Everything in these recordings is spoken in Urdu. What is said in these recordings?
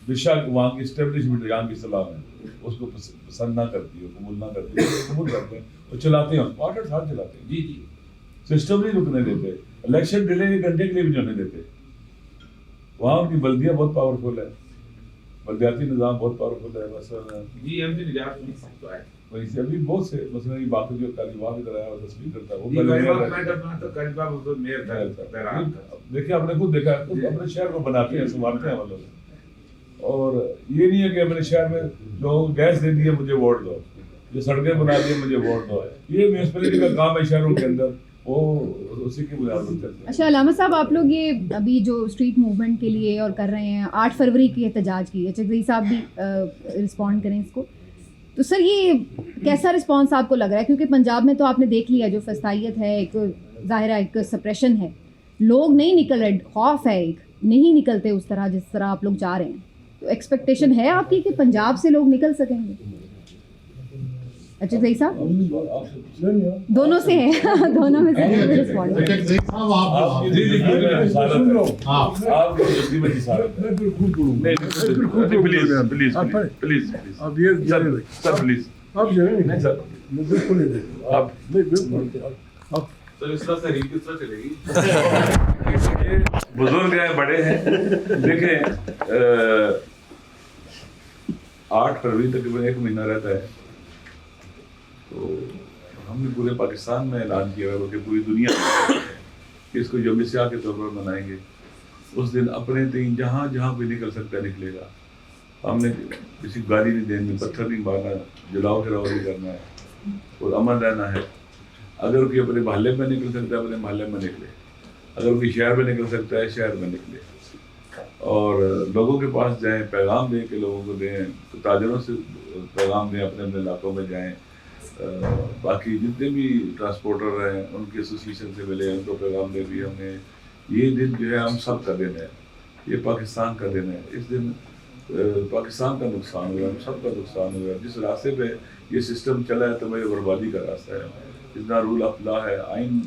بے شک وہاں کی اسٹیبلشمنٹ یہاں کی اسلام ہے اس کو پسند نہ کرتی ہے، قبول نہ کرتی ہے، قبول کرتے ہیں اور چلاتے ہیں، آرڈر ہاتھ چلاتے ہیں. جی سسٹم نہیں رکنے دیتے، الیکشن ڈیلے 1 گھنٹے کے لیے بھی نہیں ہونے دیتے. وہاں ان کی بلدیاں بہت پاورفل ہے، بلدیاتی نظام بہت پاورفل ہے. مثلا جی ایم سی نجات نہیں سکتا ہے وہیں سے ابھی بہت سے مثلا یہ باقی جو کالیباغ کی طرح اور تصویر کرتا ہے وہ میں کرتا تو کئی بار وہ میئر تھا. دیکھیں آپ نے خود دیکھا ہے، خود اپنے شہر کو بناتے ہیں، سنبھالتے ہیں وہ لوگ. اور یہ نہیں ہے کہ اپنے شہر میں لوگوں کو گیس دے دیے مجھے ووٹ دو، جو سڑکیں بنا دیے مجھے ووٹ دو. یہ میونسپلٹی کا کام ہے شہروں کے اندر، وہ اسی کی بنیاد پر چلتے ہیں. اچھا علامہ صاحب، آپ لوگ یہ ابھی جو اسٹریٹ موومنٹ کے لیے اور کر رہے ہیں 8 فروری کی احتجاج کی ہے، چودھری صاحب بھی رسپونڈ کریں اس کو. تو سر یہ کیسا رسپانس آپ کو لگ رہا ہے؟ کیونکہ پنجاب میں تو آپ نے دیکھ لیا جو فسطائیت ہے، ایک ظاہرہ ایک سپریشن ہے، لوگ نہیں نکل رہے، خوف ہے، ایک نہیں نکلتے اس طرح جس طرح آپ لوگ چاہ رہے ہیں. تو ایکسپیکٹیشن ہے آپ کی کہ پنجاب سے لوگ نکل سکیں گے؟ اچھا صحیح صاحب دونوں سے ہے، دونوں میں سے رسپونڈ. بزرگ ہیں، بڑے ہیں. دیکھیں 8 فروری تقریباً 1 مہینہ رہتا ہے، تو ہم نے پورے پاکستان میں اعلان کیا ہے کہ پوری دنیا میں کہ اس کو یوم سیاہ کے طور پر منائیں گے. اس دن اپنے دین جہاں جہاں کوئی نکل سکتا ہے نکلے گا. ہم نے کسی کو گالی نہیں دینی، پتھر نہیں مارنا، جلاؤ گراؤ نہیں کرنا ہے اور امن رہنا ہے. اگر کوئی اپنے محلے میں نکل سکتا ہے اپنے محلے میں نکلے، اگر کوئی شہر میں نکل سکتا ہے شہر میں نکلے، اور لوگوں کے پاس جائیں، پیغام دیں کہ لوگوں کو دیں، تاجروں سے پیغام دیں، اپنے اپنے علاقوں میں جائیں. باقی جتنے بھی ٹرانسپورٹر ہیں ان کی ایسوسیشن سے ملے، ان کو پیغام دے بھی ہم نے. یہ دن جو ہے ہم سب کا دن ہے، یہ پاکستان کا دن ہے. اس دن پاکستان کا نقصان ہوا، ہم سب کا نقصان ہوا. جس راستے پہ یہ سسٹم چلا ہے تو یہ بربادی کا راستہ ہے. اتنا رول آف لا ہے، آئین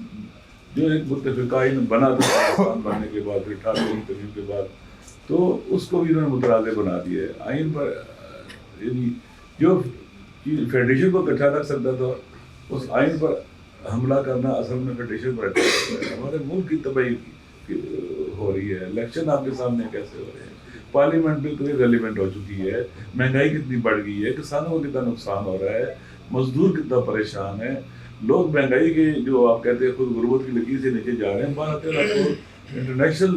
جو ایک متفقہ آئین بنا تھا پاکستان بننے کے بعد 18ویں انتخاب کے بعد، تو اس کو بھی انہوں نے متنازع بنا دیا ہے. آئین پر یعنی جو فیڈریشن کو اکٹھا رکھ سکتا تھا، اس آئین پر حملہ کرنا اصل میں فیڈریشن پر اٹھا ہے. ہمارے ملک کی تباہی ہو رہی ہے. الیکشن آپ کے سامنے کیسے ہو رہے ہیں، پارلیمنٹ بالکل ریلیونٹ ہو چکی ہے، مہنگائی کتنی بڑھ گئی ہے، کسانوں کو کتنا نقصان ہو رہا ہے، مزدور کتنا پریشان ہے. لوگ مہنگائی کے جو آپ کہتے ہیں خود غربت کی لکیر سے نیچے جا رہے ہیں. 12-13 کروڑ انٹرنیشنل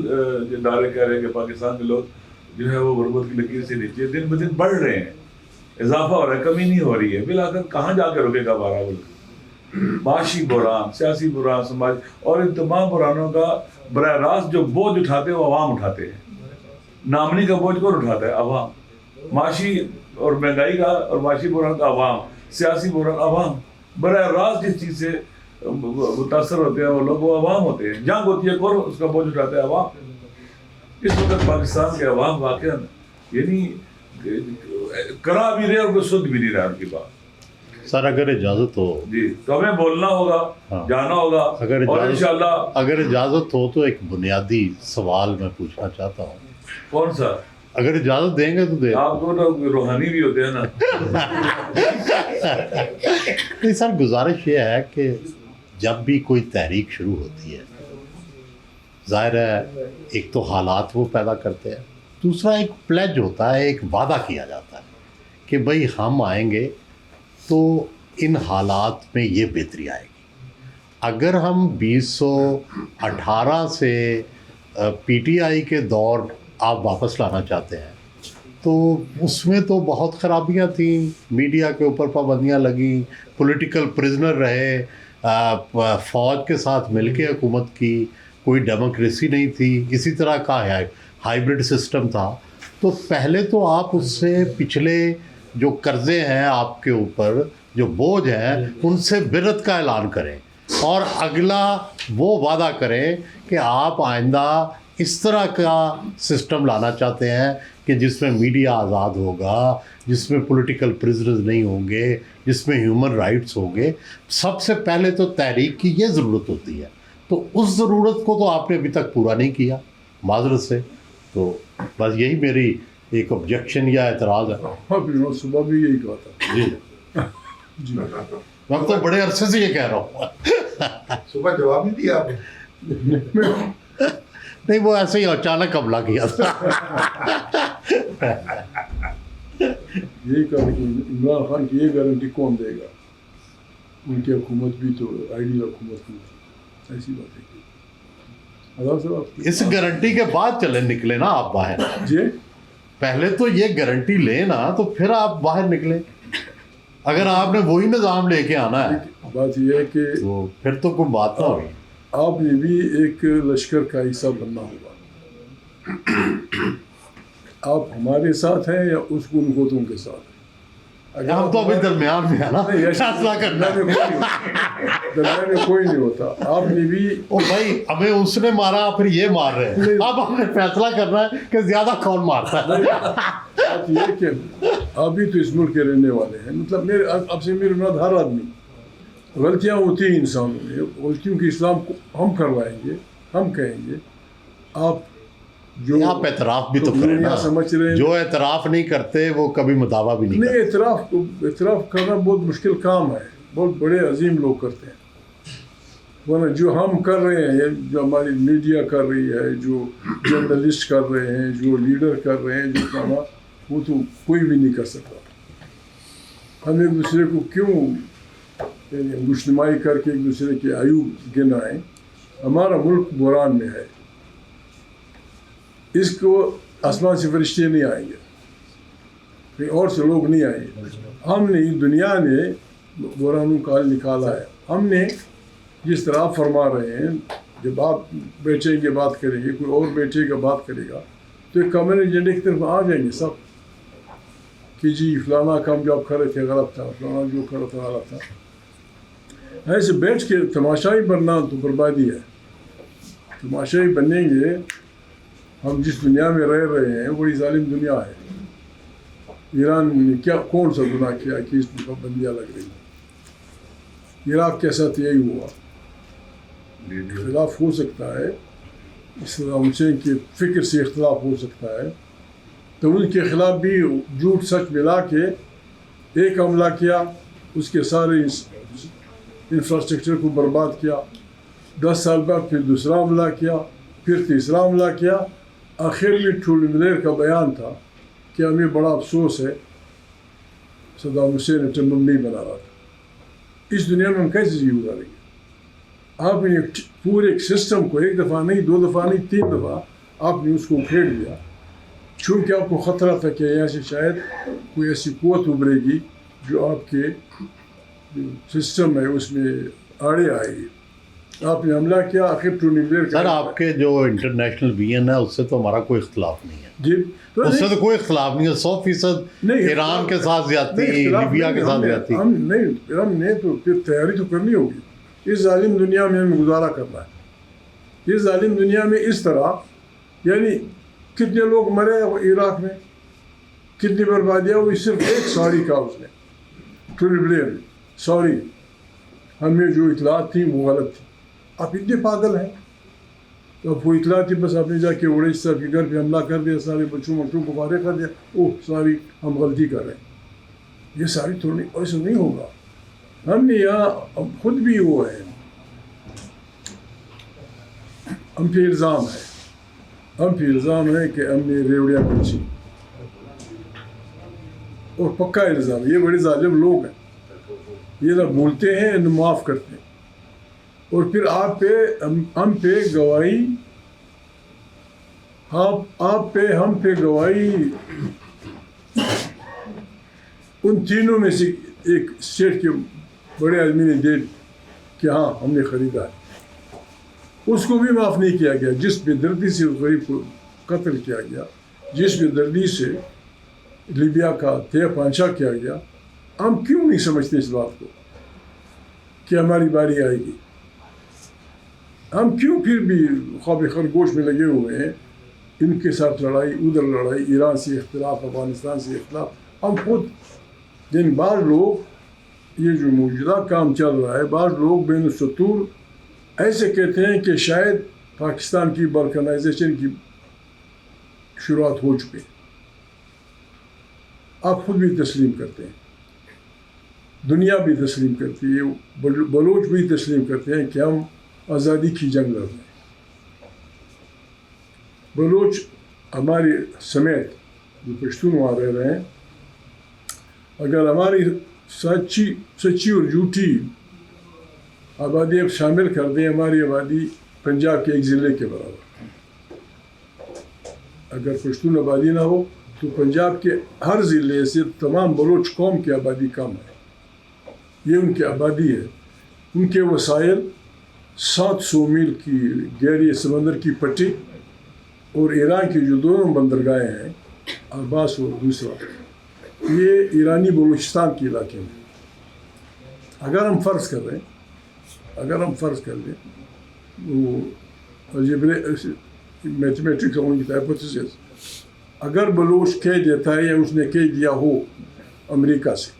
ادارے کہہ رہے ہیں کہ پاکستان کے لوگ جو ہے وہ غربت کی لکیر سے نیچے دن بدن بڑھ رہے ہیں، اضافہ ہو رہا ہے، کمی نہیں ہو رہی ہے. بالآخر کہاں جا کے رکے گا ہمارا ملک؟ معاشی بحران، سیاسی بحران، سماج، اور ان تمام بحرانوں کا براہ راست جو بوجھ اٹھاتے ہیں وہ عوام اٹھاتے ہیں. نامنی کا بوجھ کون اٹھاتا ہے؟ عوام. معاشی اور مہنگائی کا اور معاشی بحران کا عوام، سیاسی بحران عوام. براہ راست جس چیز سے متاثر ہوتے ہیں وہ لوگ وہ عوام ہوتے ہیں. جنگ ہوتی ہے کون اس کا بوجھ اٹھاتا ہے؟ عوام. اس وقت پاکستان کے عوام واقعا یعنی کرا بھی رہے اور کوئی سن بھی نہیں رہا ان کی بات. سر اگر اجازت ہو جی تو ہمیں بولنا ہوگا، جانا ہوگا، اور انشاءاللہ اگر اجازت ہو تو ایک بنیادی سوال میں پوچھنا چاہتا ہوں. کون سا؟ اگر اجازت دیں گے تو دیں. آپ کو تو روحانی بھی ہوتے ہیں نا. نہیں سر، گزارش یہ ہے کہ جب بھی کوئی تحریک شروع ہوتی ہے، ظاہر ہے ایک تو حالات وہ پیدا کرتے ہیں، دوسرا ایک پلیج ہوتا ہے، ایک وعدہ کیا جاتا ہے کہ بھئی ہم آئیں گے تو ان حالات میں یہ بہتری آئے گی. اگر ہم 2018 سے پی ٹی آئی کے دور آپ واپس لانا چاہتے ہیں تو اس میں تو بہت خرابیاں تھیں، میڈیا کے اوپر پابندیاں لگیں، پولیٹیکل پرزنر رہے، فوج کے ساتھ مل کے حکومت کی، کوئی ڈیموکریسی نہیں تھی، اسی طرح کا ہائیبرڈ سسٹم تھا. تو پہلے تو آپ اس سے پچھلے جو قرضے ہیں آپ کے اوپر، جو بوجھ ہیں، ان سے برت کا اعلان کریں اور اگلا وہ وعدہ کریں کہ آپ آئندہ اس طرح کا سسٹم لانا چاہتے ہیں کہ جس میں میڈیا آزاد ہوگا، جس میں پولیٹیکل پرزنرز نہیں ہوں گے، جس میں ہیومن رائٹس ہوں گے. سب سے پہلے تو تحریک کی یہ ضرورت ہوتی ہے. تو اس ضرورت کو تو آپ نے ابھی تک پورا نہیں کیا معذرت سے. تو بس یہی میری ایک آبجیکشن یا اعتراض ہے؟ ہاں پھر صبح بھی یہی کہا تھا جی جی میں تو بڑے عرصے سے یہ کہہ رہا ہوں. صبح جواب نہیں دیا آپ نے؟ نہیں وہ ایسے ہی اچانک حملہ کیا تھا. یہی کہا کہ عمران خان کی یہ گارنٹی کون دے گا؟ ان کی حکومت بھی تو آئیڈیل حکومت بھی تھی. ایسی بات ہے کہ اللہ صاحب اس گارنٹی کے بعد چلے نکلے نا آپ باہر. جی پہلے تو یہ گارنٹی لیں نا تو پھر آپ باہر نکلیں. اگر آپ نے وہی نظام لے کے آنا ہے بات یہ ہے کہ تو پھر تو کوئی بات نہ ہوگی. آپ نے بھی ایک لشکر کا حصہ بننا ہوگا. آپ ہمارے ساتھ ہیں یا اس گنگوتوں کے ساتھ؟ ہم تو ابھی درمیان میں ہے نا, فیصلہ کرنا ہے. درمیان میں کوئی نہیں ہوتا. آپ نے بھی او بھائی ہمیں اس نے مارا پھر یہ مار رہے ہیں, اب ہم نے فیصلہ کرنا ہے کہ زیادہ کون مارتا ہے. بات یہ کہ آپ بھی تو اس ملک کے رہنے والے ہیں. مطلب میرے اب سے میرے مراد ہر آدمی, غلطیاں ہوتی ہیں انسانوں میں, غلطیوں کی اسلام کو ہم کروائیں گے, ہم کہیں گے. آپ جو آپ اعتراف بھی تو کریں نا. سمجھ رہے ہیں جو اعتراف نہیں کرتے وہ کبھی مداوع بھی نہیں کرتے. نہیں, اعتراف کرنا بہت مشکل کام ہے, بہت بڑے عظیم لوگ کرتے ہیں. ورنہ جو ہم کر رہے ہیں, جو ہماری میڈیا کر رہی ہے, جو جرنلسٹ کر رہے ہیں, جو لیڈر کر رہے ہیں, جو کام وہ تو کوئی بھی نہیں کر سکتا. ہم ایک دوسرے کو کیوں گشنمائی کر کے ایک دوسرے کے عیوب گنائیں؟ ہمارا ملک بحران میں ہے. اس کو آسمان سے فرشتے نہیں آئیں گے, کہیں اور سے لوگ نہیں آئیں گے. ہم نے دنیا نے بحرانوں کا حل نکالا ہے. ہم نے جس طرح آپ فرما رہے ہیں, جب آپ بیٹھیں گے بات کریں گے, کوئی اور بیٹھے گا بات کرے گا, تو ایک کامن ایجنڈے کی طرف آ جائیں گے سب کہ جی فلانا کام جو آپ کر رہے تھے غلط تھا, فلانا جو کر رہا تھا غلط تھا. ایسے بیٹھ کے تماشائی بننا تو بربادی ہے. تماشائی بنیں گے. ہم جس دنیا میں رہ رہے ہیں بڑی ظالم دنیا ہے. ایران نے کیا کون سا گناہ کیا کہ اس پر پابندیاں لگ رہی ہیں؟ عراق کے ساتھ یہی ہوا. اختلاف ہو سکتا ہے, صدام حسین کی فکر سے اختلاف ہو سکتا ہے, تو ان کے خلاف بھی جھوٹ سچ ملا کے ایک حملہ کیا, اس کے سارے انفراسٹرکچر کو برباد کیا. 10 سال بعد پھر دوسرا حملہ کیا, پھر تیسرا حملہ کیا. آخر میں ٹھول ملیر کا بیان تھا کہ ہمیں بڑا افسوس ہے صدام حسین اٹمم نہیں بنا رہا تھا. اس دنیا میں ہم کیسے زندگی گزاریں گے؟ آپ نے پورے ایک سسٹم کو ایک دفعہ نہیں, 2 دفعہ نہیں, 3 دفعہ آپ نے اس کو پھیڑ دیا, چونکہ آپ کو خطرہ تھا کہ یہاں سے شاید کوئی ایسی قوت ابھرے گی جو آپ کے سسٹم ہے اس میں آڑے آئے گی. آپ نے حملہ کیا. آخر ٹونی سر آپ کے جو انٹرنیشنل ویژن ہے اس سے تو ہمارا کوئی اختلاف نہیں ہے. جی اس سے تو کوئی اختلاف نہیں ہے. 100% ایران کے ساتھ زیادتی, لیبیا کے ساتھ زیادتی. ہم نے تو پھر تیاری تو کرنی ہوگی. اس ظالم دنیا میں ہمیں گزارا کرنا ہے. اس ظالم دنیا میں اس طرح, یعنی کتنے لوگ مرے عراق میں, کتنی بربادیاں ہوئی صرف ایک سوری کا اس نے, ٹونی بلیئر نے. سوری, ہمیں جو اطلاعات تھیں وہ غلط تھی. آپ اتنے پاگل ہیں. تو وہ اطلاع تھی بس آپ نے جا کے اویس صاحب کے گھر پہ حملہ کر دیا, سارے بچوں کو فارغ کر دیا. اوہ سوری ہم غلطی کر رہے ہیں. یہ ساری تھوڑی ایسا نہیں ہوگا. ہم نے یہاں خود بھی وہ ہے, ہم پہ الزام ہے, ہم پہ الزام ہے کہ ہم نے ریوڑیاں بیچی, اور پکا الزام. یہ بڑے ظالم لوگ ہیں, یہ نہ بولتے ہیں نہ معاف کرتے ہیں. اور پھر آپ پہ ہم پہ گواہی, آپ پہ ہم پہ گواہی ان تینوں میں سے ایک اسٹیٹ کے بڑے آدمی نے دے کہ ہاں ہم نے خریدا ہے. اس کو بھی معاف نہیں کیا گیا جس بے دردی سے اس غریب کو قتل کیا گیا, جس بے دردی سے لیبیا کا تہ پانچا کیا گیا. ہم کیوں نہیں سمجھتے اس بات کو کہ ہماری باری آئے گی؟ ہم کیوں پھر بھی خواب خرگوش میں لگے ہوئے ہیں, ان کے ساتھ لڑائی, ادھر لڑائی, ایران سے اختلاف, افغانستان سے اختلاف. ہم خود جن بعض لوگ یہ جو موجودہ کام چل رہا ہے, بعض لوگ بین السطور ایسے کہتے ہیں کہ شاید پاکستان کی بالکنائزیشن کی شروعات ہو چکی ہے. آپ خود بھی تسلیم کرتے ہیں، دنیا بھی تسلیم کرتی ہے، بلوچ بھی تسلیم کرتے ہیں کہ ہم آزادی کی جنگ لڑ رہے ہیں۔ بلوچ ہماری سمیت جو پشتون وہاں رہ رہے ہیں، اگر ہماری سچی اور جھوٹی آبادی اب شامل کر دیں، ہماری آبادی پنجاب کے ایک ضلع کے برابر۔ اگر پشتون آبادی نہ ہو تو پنجاب کے ہر ضلع سے تمام بلوچ قوم کی آبادی کم ہے۔ یہ ان کی آبادی ہے، ان کے وسائل 700 میل کی گہری سمندر کی پٹی اور ایران کی جو دونوں بندرگاہیں ہیں، عباس اور دوسرا، یہ ایرانی بلوچستان کے علاقے میں۔ اگر ہم فرض کر لیں وہ میتھمیٹکس ہائپوتھیسس، اگر بلوچ کہہ دیتا ہے یا اس نے کہہ دیا ہو امریکہ سے،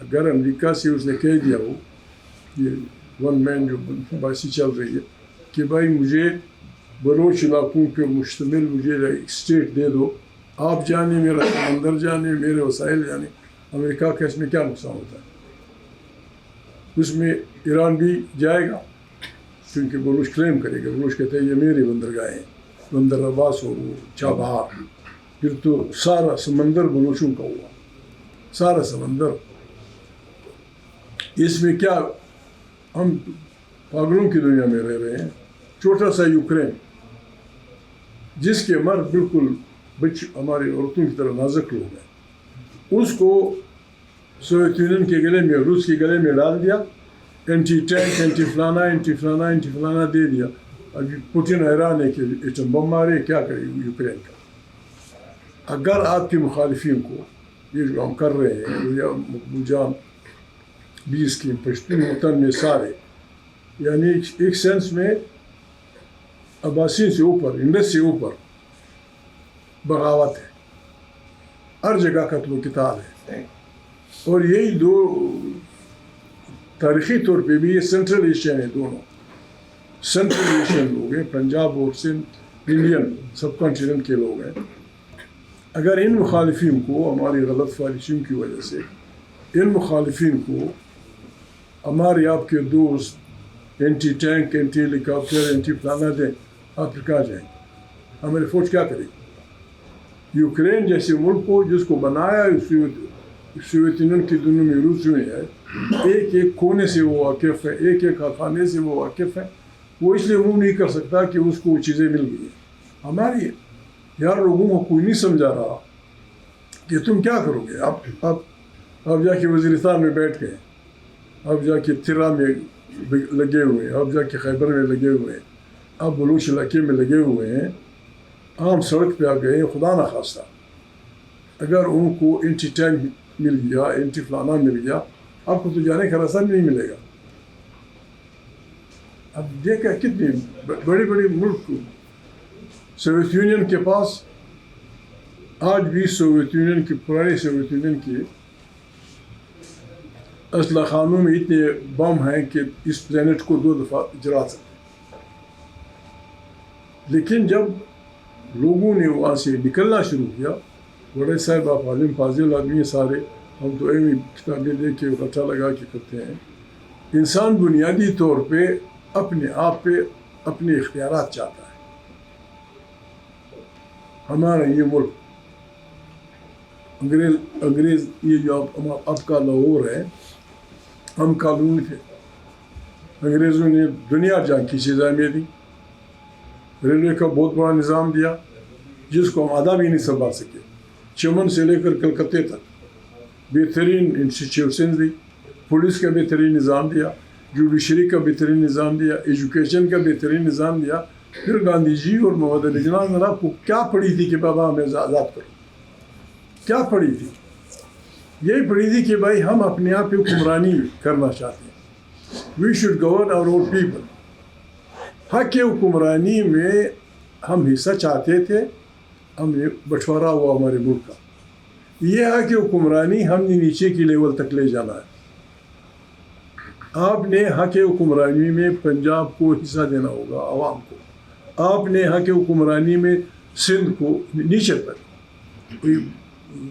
اگر امریکہ سے اس نے کہہ دیا ہو، یہ ون مین جو باسی چل رہی ہے کہ بھائی مجھے بلوچ علاقوں کے مشتمل مجھے ایک اسٹیٹ دے دو، آپ جانے میرا سمندر جانے میرے وسائل جانے، امریکہ کا اس میں کیا نقصان ہوتا ہے؟ اس میں ایران بھی جائے گا کیونکہ بلوچ کلیم کرے گا، بلوچ کہتے ہیں یہ میری بندرگاہیں ہیں، بندر عباس ہو چابہار، پھر تو سارا سمندر بلوچوں کا ہوا، سارا سمندر۔ اس میں کیا ہم پاگلوں کی دنیا میں رہ رہے ہیں؟ چھوٹا سا یوکرین جس کے مرد بالکل ہماری عورتوں کی طرح نازک لوگ ہیں، اس کو سوویت یونین کے گلے میں، روس کے گلے میں ڈال دیا، اینٹی ٹینک، اینٹی فلانا دے دیا۔ ابھی پوٹن حیران ہے کہ ایٹم بم مارے، کیا کرے یوکرین کا۔ اگر آپ کے مخالفین کو یہ جو ہم کر رہے ہیں، یا مقبول جان 20 کی پشتون وطن میں سارے، یعنی ایک سینس میں عباسین سے اوپر، انڈس سے اوپر بغاوت ہے، ہر جگہ قتل و قتال ہے۔ اور یہی دو تاریخی طور پہ بھی یہ سینٹرل ایشین ہے، دونوں سینٹرل ایشین لوگ ہیں، پنجاب اور سندھ انڈین سب کانٹیننٹ کے لوگ ہیں۔ اگر ان مخالفین کو ہماری غلط پالیسیوں کی وجہ سے، ان مخالفین کو ہمارے آپ کے دوست اینٹی ٹینک، اینٹی ہیلی کاپٹر، اینٹی فلانا دیں، آپ پھر کہاں جائیں گے؟ ہماری فوج کیا کرے گی؟ یوکرین جیسے ملک کو جس کو بنایا سوویت یونین کی دنیا میں روس میں ہے، ایک ایک کونے سے وہ واقف ہے، ایک ایک خانے سے وہ واقف ہے، وہ اس لیے وہ نہیں کر سکتا کہ اس کو چیزیں مل گئی ہیں۔ ہماری یار لوگوں کو کوئی نہیں سمجھا رہا کہ تم کیا کرو گے۔ اب جا کے وزیرستان میں بیٹھ گئے، اب جا کے ترا میں لگے ہوئے ہیں، اب جا کے خیبر میں لگے ہوئے ہیں، اب بلوچ علاقے میں لگے ہوئے ہیں، عام سڑک پہ آ گئے۔ خدا نہ خواستہ اگر ان کو اینٹی ٹینک مل گیا، اینٹی فلانا مل گیا، آپ کو تو جانے کا راستہ نہیں ملے گا۔ اب دیکھا کتنے بڑے بڑے ملک سوویت یونین کے پاس آج بھی سوویت یونین کی، پرانے سوویت یونین کی اسلحہ خانوں میں اتنے بم ہیں کہ اس پلینٹ کو 2 دفعہ جلا سکتے۔ لیکن جب لوگوں نے وہاں سے نکلنا شروع کیا، بڑے صاحب آپ عالم فاضل آدمی ہیں سارے، ہم تو ایویں کتابیں دے کے اکٹھا لگا کے کرتے ہیں۔ انسان بنیادی طور پہ اپنے آپ پہ اپنے اختیارات چاہتا ہے۔ ہمارا یہ ملک انگریز یہ جو اب کا لاہور ہے، ہم قانون تھے، انگریزوں نے دنیا جان کی چیزیں ہمیں دی، ریلوے کا بہت بڑا نظام دیا جس کو ہم آدھا بھی نہیں سنبھال سکے، چمن سے لے کر کلکتے تک بہترین انسٹیٹیوشن دی، پولیس کا بہترین نظام دیا، جوڈیشری کا بہترین نظام دیا، ایجوکیشن کا بہترین نظام دیا۔ پھر گاندھی جی اور محمد علی جناح جناب کو کیا پڑی تھی کہ بابا ہمیں آزاد کرو؟ کیا پڑی تھی؟ یہی پڑی تھی کہ بھائی ہم اپنے آپ پہ حکمرانی کرنا چاہتے ہیں، we should govern our own people. حق حکمرانی میں ہم حصہ چاہتے تھے، ہم نے بٹوارا ہوا ہمارے ملک کا۔ یہ حق حکمرانی ہم نے نیچے کی لیول تک لے جانا ہے۔ آپ نے حق حکمرانی میں پنجاب کو حصہ دینا ہوگا، عوام کو۔ آپ نے حق حکمرانی میں سندھ کو نیچے تک،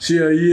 CIA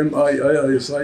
MI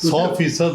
100%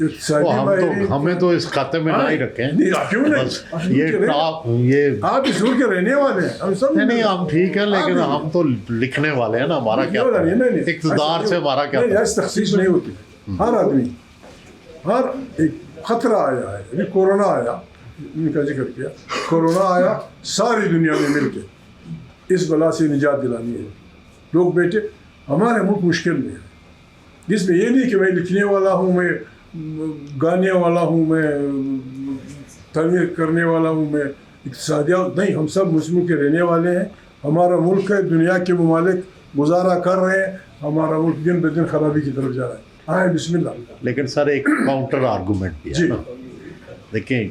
اقتصادی ماہرین ہمیں تو اس خاتے میں نہ ہی رکھیں. نہیں کیوں بس نہیں یہ ٹاپ یہ آپ اس ملک کے رہنے والے ہیں ہم سب نہیں ہم ٹھیک ہے لیکن ہم تو لکھنے والے ہیں نا. ہمارا کیا اقتدار سے ہمارا کیا ایسی تخصیص نہیں ہوتی. ہر آدمی ہر ایک خطرہ آیا ہے. ابھی کورونا آیا, ان کا ذکر کیا, کورونا آیا ساری دنیا میں مل کے اس بلا سے نجات دلانی ہے. لوگ بیٹھے ہمارے ملک مشکل میں ہے جس میں یہ نہیں کہ میں لکھنے والا ہوں, میں گانے والا ہوں, میں تعمیر کرنے والا ہوں, میں اقتصادیات نہیں. ہم سب مسلموں کے رہنے والے ہیں. ہمارا ملک ہے, دنیا کے ممالک گزارا کر رہے ہیں, ہمارا ملک دن بہ دن خرابی کی طرف جا رہا ہے. آئے بسم اللہ. لیکن سر ایک کاؤنٹر آرگومنٹ بھی ہے نا. دیکھیں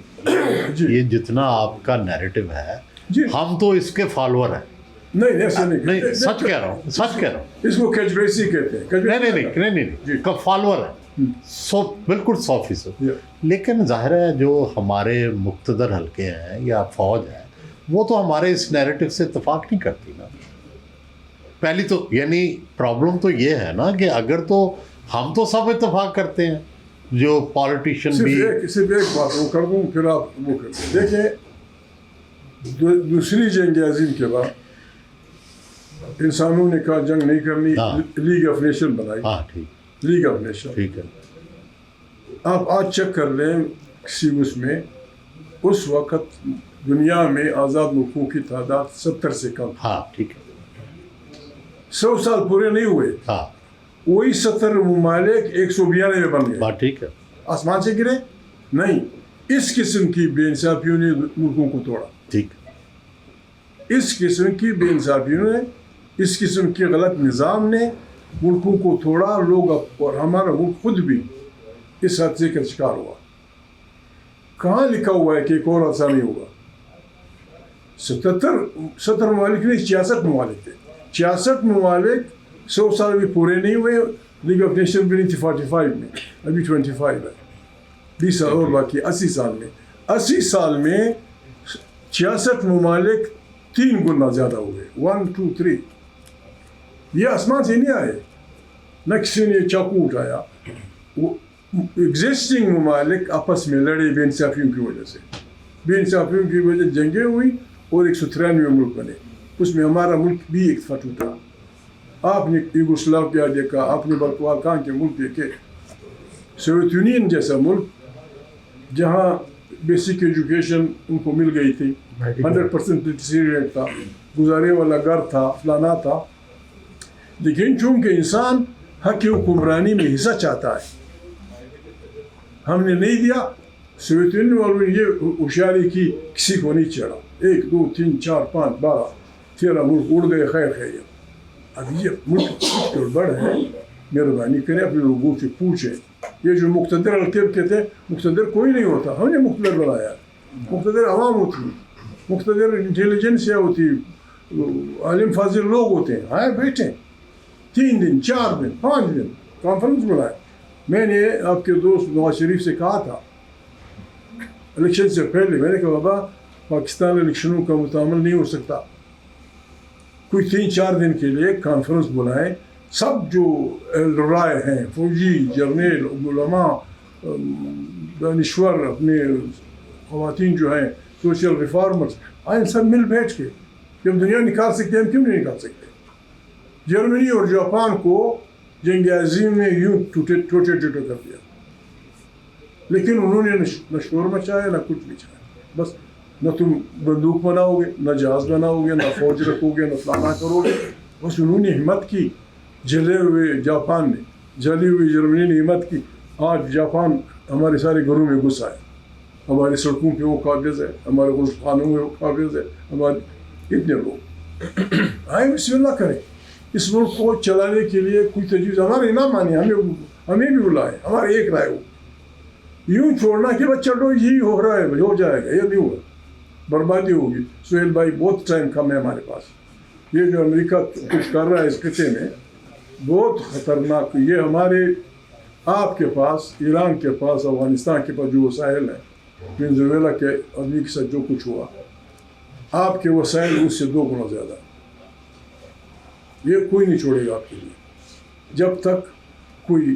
یہ جتنا آپ کا نیریٹو ہے ہم تو اس کے فالوور ہیں. نہیں ایسا نہیں سچ کہہ رہا ہوں, سچ کہہ رہا ہوں. اس کو کیچ بیسی کہتے ہیں. نہیں کا فالوور ہے بالکل 100%. لیکن ظاہر ہے جو ہمارے مقتدر حلقے ہیں یا فوج ہے وہ تو ہمارے اس نیریٹو سے اتفاق نہیں کرتی نا. پہلی تو یعنی پرابلم تو یہ ہے نا کہ اگر تو ہم تو سب اتفاق کرتے ہیں جو پالیٹیشین بھی. صرف ایک بات وہ کر دوں پھر آپ وہ کر دیں. دیکھیں دوسری جنگ عظیم کے بعد انسانوں نے کہا جنگ نہیں کرنی, لیگ آف نیشن بنائی. ہاں ٹھیک, لیگ آف نیشن ٹھیک ہے. آپ آج چیک کر لیں کسی اس میں اس وقت دنیا میں آزاد ملکوں کی تعداد 70 سے کم. ہاں ٹھیک ہے. 100 سال پورے نہیں ہوئے, ہاں وہی 70 ممالک 192 میں بن گئے. بات ٹھیک ہے. آسمان سے گرے نہیں. اس قسم کی بے انصافیوں نے ملکوں کو توڑا. ٹھیک. اس قسم کی بے انصافیوں نے, اس قسم کے غلط نظام نے ملکوں کو توڑا. لوگ اور ہمارا ملک خود بھی اس حادثے کا شکار ہوا. کہاں لکھا ہوا ہے کہ ایک اور حادثہ نہیں ہوگا؟ 70 ممالک نہیں 66 ممالک تھے. 66 ممالک 100 سال بھی پورے نہیں ہوئے. لیگ آف نیشن بنی تھی 45 میں, ابھی 25 ہے. 20 سال اور باقی 80 سال میں. 80 سال میں 66 ممالک 3 گنا زیادہ ہوئے. 1 2 3. یہ آسمان سے نہیں آئے, نہ کسی نے چاقو اٹھایا. وہ ایگزسٹنگ ممالک آپس میں لڑے بے انصافیوں کی وجہ سے. بے انصافیوں کی وجہ جنگیں ہوئی اور 193 ملک بنے. اس میں ہمارا ملک بھی ایک دفعہ ٹوٹا. آپ نے یوگوسلاویا دیکھا, آپ نے بالکان کے ملک دیکھے. سوویت یونین جیسا ملک جہاں بیسک ایجوکیشن ان کو مل گئی تھی, 100% لٹریسی ریٹ تھا, گزارے والا گھر تھا, فلانا تھا. لیکن چونکہ انسان حق کی حکمرانی میں حصہ چاہتا ہے, ہم نے نہیں دیا. سوویت یونین والوں نے یہ ہوشیاری کی کسی کو نہیں چڑھا. 1 2 3 4 5 12 13 ملک اڑ گئے. خیر خیر. اب یہ ملک گڑبڑ ہے, مہربانی کریں اپنے لوگوں سے پوچھیں. یہ جو مقتدر القب کہتے ہیں, مقتدر کوئی نہیں ہوتا, ہم نے مقتدر بنایا. مقتدر عوام ہوتی, مقتدر انٹیلیجنس ہوتی, عالم فاضل لوگ ہوتے ہیں. آئے بیٹھیں 3 دن 4 دن 5 دن کانفرنس بنائے. میں نے آپ کے دوست نواز شریف سے کہا تھا الیکشن سے پہلے, میں نے کہا بابا پاکستان الیکشنوں کا متعامل نہیں ہو سکتا, کوئی 3-4 دن کے لیے کانفرنس بلائیں. سب جو رائے ہیں, فوجی, جرنیل, علماء, دانشور, اپنے خواتین جو ہیں, سوشل ریفارمرز, آئیں سب مل بیٹھ کے. جب دنیا نکال سکتے ہیں ہم کیوں نہیں نکال سکتے؟ جرمنی اور جاپان کو جنگ عظیم نے یوں ٹوٹے کر دیا, لیکن انہوں نے نہ شور مچایا نہ کچھ بھی چاہا. بس نہ تم بندوق بناؤ گے, نہ جہاز بناؤ گے, نہ فوج رکھو گے, نہ فلانا کرو گے. بس انہوں نے ہمت کی. جلے ہوئے جاپان نے, جلی ہوئی جرمنی نے ہمت کی. آج جاپان ہمارے سارے گھروں میں گھس آئے, ہماری سڑکوں پہ وہ قابض ہے, ہمارے غسل خانوں میں وہ قابض ہے, ہمارے اتنے لوگ. آئے بسم اللہ کریں. اس ملک کو چلانے کے لیے کوئی تجویز ہمارے نہ مانے, ہمیں بھی بلائے, ہمارے ایک رائے ہو. یوں چھوڑنا کہ بس چلو یہی ہو رہا ہے, ہو جائے گا, یہ نہیں ہوا, بربادی ہوگی. سہیل بھائی بہت ٹائم کم ہے ہمارے پاس. یہ جو امریکہ کچھ کر رہا ہے اس خطے میں بہت خطرناک. یہ ہمارے آپ کے پاس, ایران کے پاس, افغانستان کے پاس جو وسائل ہیں, وینزویلا کے آدمی کے ساتھ جو کچھ ہوا, آپ کے وسائل اس سے 2 گنا زیادہ. یہ کوئی نہیں چھوڑے گا آپ کے لیے جب تک کوئی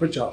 50,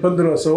1500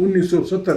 1970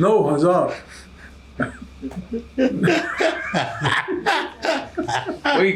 9,000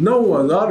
9,000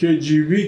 KGB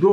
2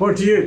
48।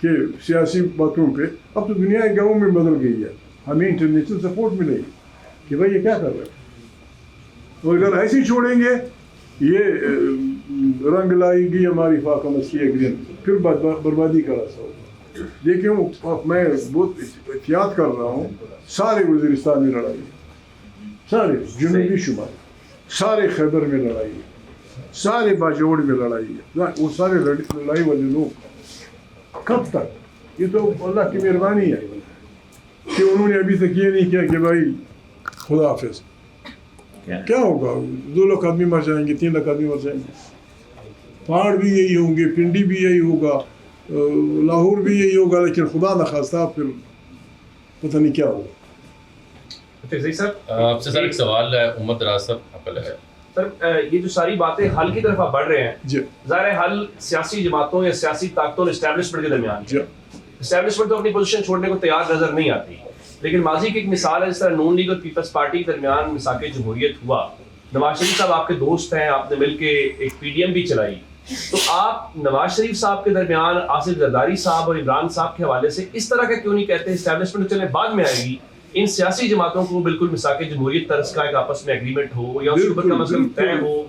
کہ سیاسی باتوں پہ. اب تو دنیا کے گاؤں میں بدل گئی ہے, ہمیں انٹرنیشنل سپورٹ ملے گی کہ بھائی یہ کیا کر رہے ہیں. تو اگر ایسے ہی چھوڑیں گے یہ رنگ لائے گی ہماری فاقہ مسیح ایک دن, پھر بربادی کا راستہ ہوگا. دیکھیں میں بہت احتیاط کر رہا ہوں, سارے وزیرستان میں لڑائی ہے, سارے جنوبی شمال, سارے خیبر میں لڑائی ہے, سارے باجوڑ میں لڑائی ہے. وہ سارے لڑائی والے لوگ کب تک؟ یہ تو اللہ کی مہربانی ہے کہ انہوں نے ابھی تک یہ نہیں کیا کہ بھائی خدا حافظ. کیا ہوگا؟ 2 لاکھ آدمی مر جائیں گے, 3 لاکھ آدمی مر جائیں گے. پہاڑ بھی یہی ہوں گے, پنڈی بھی یہی ہوگا, لاہور بھی یہی ہوگا, لیکن خدا نخواستہ پھر پتہ نہیں کیا ہوگا. سر آپ سے سر ایک سوال ہے, محمد راز صاحب آپ کا لگا ہے سر, یہ جو ساری باتیں حل کی طرف آپ بڑھ رہے ہیں, ظاہر ہے حل سیاسی جماعتوں یا سیاسی طاقتوں اور اسٹیبلشمنٹ کے درمیان. اسٹیبلشمنٹ تو اپنی پوزیشن چھوڑنے کو تیار نظر نہیں آتی, لیکن ماضی کی ایک مثال ہے, جس طرح نون لیگ اور پیپلز پارٹی کے درمیان میثاق جمہوریت ہوا. نواز شریف صاحب آپ کے دوست ہیں, آپ نے مل کے ایک پی ڈی ایم بھی چلائی, تو آپ نواز شریف صاحب کے درمیان آصف زرداری صاحب اور عمران صاحب کے حوالے سے اس طرح کا کیوں نہیں کہتے اسٹیبلشمنٹ چلنے بعد میں آئے گی, ان سیاسی جماعتوں کو بالکل میثاق جمہوریت طرز کا ایک آپس میں ایگریمنٹ ہو یا اس کے اوپر کم از کم طے ہو.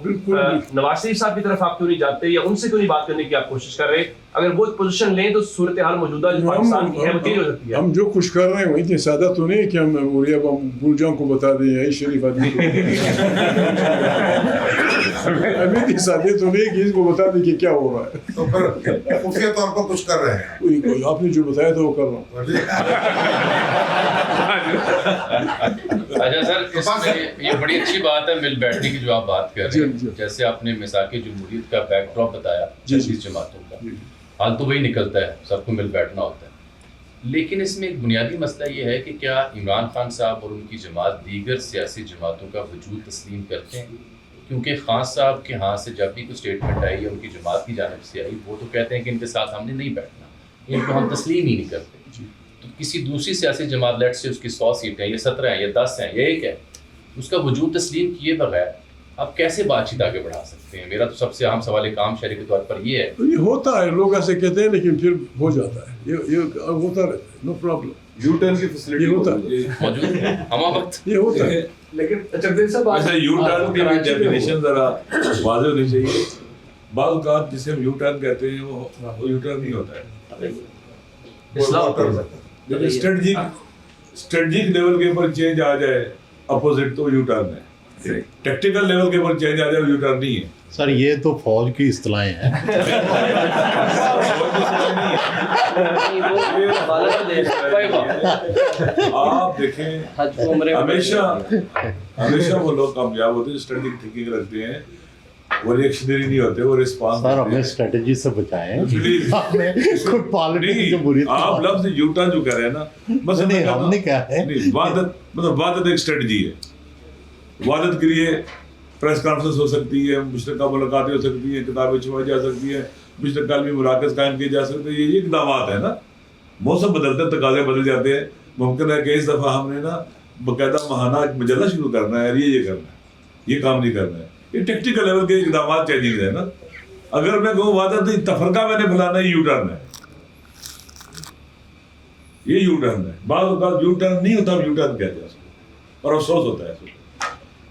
نواز شریف صاحب کی طرف آپ کیوں نہیں جاتے یا ان سے کیوں نہیں بات کرنے کی آپ کوشش کر رہے؟ اگر وہ پوزیشن لیں تو صورتحال موجودہ جو پاکستان کی ہے وہ چینج ہو سکتی ہے. ہم جو کچھ کر رہے ہیں وہ اتنے سادہ تو نہیں کہ ہم بھول جاؤں کو بتا دیں یا شریف آدمی کو ابھی اتنے سادے تو نہیں کہ اس کو بتا دیں کہ کیا ہو رہا ہے. تو پھر خفیہ طور پر کچھ کر رہے ہیں. آپ نے جو بتایا تھا وہ کر رہا ہوں. اچھا سر, اس میں یہ بڑی اچھی بات ہے مل بیٹھنے کی جو آپ بات کر رہے ہیں, جیسے آپ نے میثاق جمہوریت کا بیک ڈراپ بتایا سیاسی جماعتوں کا, حال تو وہی نکلتا ہے, سب کو مل بیٹھنا ہوتا ہے. لیکن اس میں ایک بنیادی مسئلہ یہ ہے کہ کیا عمران خان صاحب اور ان کی جماعت دیگر سیاسی جماعتوں کا وجود تسلیم کرتے ہیں؟ کیونکہ خان صاحب کے ہاں سے جب بھی کوئی اسٹیٹمنٹ آئی یا ان کی جماعت کی جانب سے آئی, وہ تو کہتے ہیں کہ ان کے ساتھ ہم نے نہیں بیٹھنا, ان کو ہم تسلیم ہی نہیں کرتے. تو کسی دوسری سیاسی جماعت لیٹ سے اس کی 100 سیٹیں یا 17 ہیں یا 10 ہیں یا 1 ہے, اس کا وجود تسلیم کیے بغیر آپ کیسے بات چیت آگے بڑھا سکتے ہیں؟ میرا تو سب سے اہم سوال کام شہری کے طور پر یہ ہے. یہ ہوتا ہے, لوگ ایسے کہتے ہیں لیکن پھر ہو جاتا ہے, یہ ہوتا رہتا ہے, نو پرابلم. یو ٹرن کی فیسلٹی ہوتا ہے, موجود ہے ہمہ وقت, یہ ہوتا ہے. لیکن چکدیر صاحب ویسے یو ٹرن کی بھی ڈیفینیشن ذرا واضح ہونی چاہیے. بعض اوقات جسے ہم یو ٹرن کہتے ہیں وہ یو ٹرن نہیں ہوتا ہے. اسٹریٹجک لیول کے اوپر چینج آ جائے اپوزٹ تو یو ٹرن ہے, ٹیکٹیکل لیول کے اوپر چینج آ جائے یو ٹرن نہیں ہے. سر یہ تو فوج کی اصطلاحیں ہیں. آپ دیکھیں ہمیشہ وہ لوگ کامیاب ہوتے ہیں اسٹریٹجک تھنکنگ رکھتے ہیں, وہ ریئیکشنری نہیں ہوتے, وہ رسپانس. سر ہمیں اسٹریٹجی سے بچائیں, آپ لفظ یو ٹرن جو کہہ رہے ہیں نا, مثلا ہم نے کہا ہے وحدت ایک اسٹریٹجی ہے. وحدت کے لیے پریس کانفرنس ہو سکتی ہے, مشترکہ ملاقاتیں ہو سکتی ہیں, کتابیں چھپائی جا سکتی ہیں, مشترکہ عالمی مراکز قائم کیے جا سکتے ہیں. یہ اقدامات ہیں نا, موسم بدلتے ہیں, تقاضے بدل جاتے ہیں. ممکن ہے کہ اس دفعہ ہم نے نا باقاعدہ ماہانہ مجلہ شروع کرنا ہے, یہ کرنا ہے, یہ کام نہیں کرنا ہے. یہ ٹیکٹیکل لیول کے اقدامات چینجنگ ہے نا. اگر میں کہوں وحدت نہیں, تفرقہ میں نے پھیلانا, یہ یو ٹرن ہے, یہ یو ٹرن ہے. بعض اوقات یو ٹرن نہیں ہوتا, ہم یو ٹرن کہتے ہیں اور افسوس ہوتا ہے.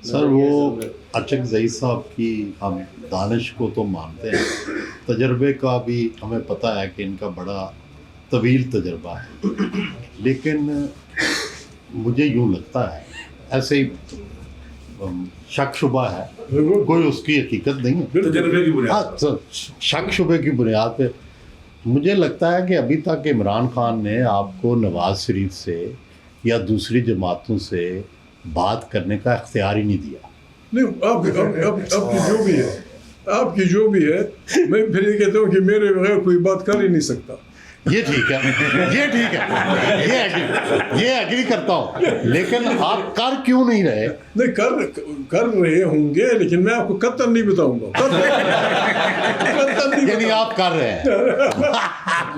سر وہ اچک زئی صاحب کی ہم دانش کو تو مانتے ہیں, تجربے کا بھی ہمیں پتہ ہے کہ ان کا بڑا طویل تجربہ ہے, لیکن مجھے یوں لگتا ہے ایسے ہی شک شبہ ہے, کوئی اس کی حقیقت نہیں ہے, شک شبے کی بنیاد پہ مجھے لگتا ہے کہ ابھی تک عمران خان نے آپ کو نواز شریف سے یا دوسری جماعتوں سے بات کرنے کا اختیار ہی نہیں دیا. نہیں, آپ کی جو بھی ہے, آپ کی جو بھی ہے, میں پھر یہ کہتا ہوں کہ میرے بغیر کوئی بات کر ہی نہیں سکتا. یہ ٹھیک ہے, یہ ٹھیک ہے, یہ ایگری کرتا ہوں, لیکن آپ کر کیوں نہیں رہے؟ نہیں کر رہے ہوں گے, لیکن میں آپ کو قطعاً نہیں بتاؤں گا. یعنی آپ کر رہے ہیں.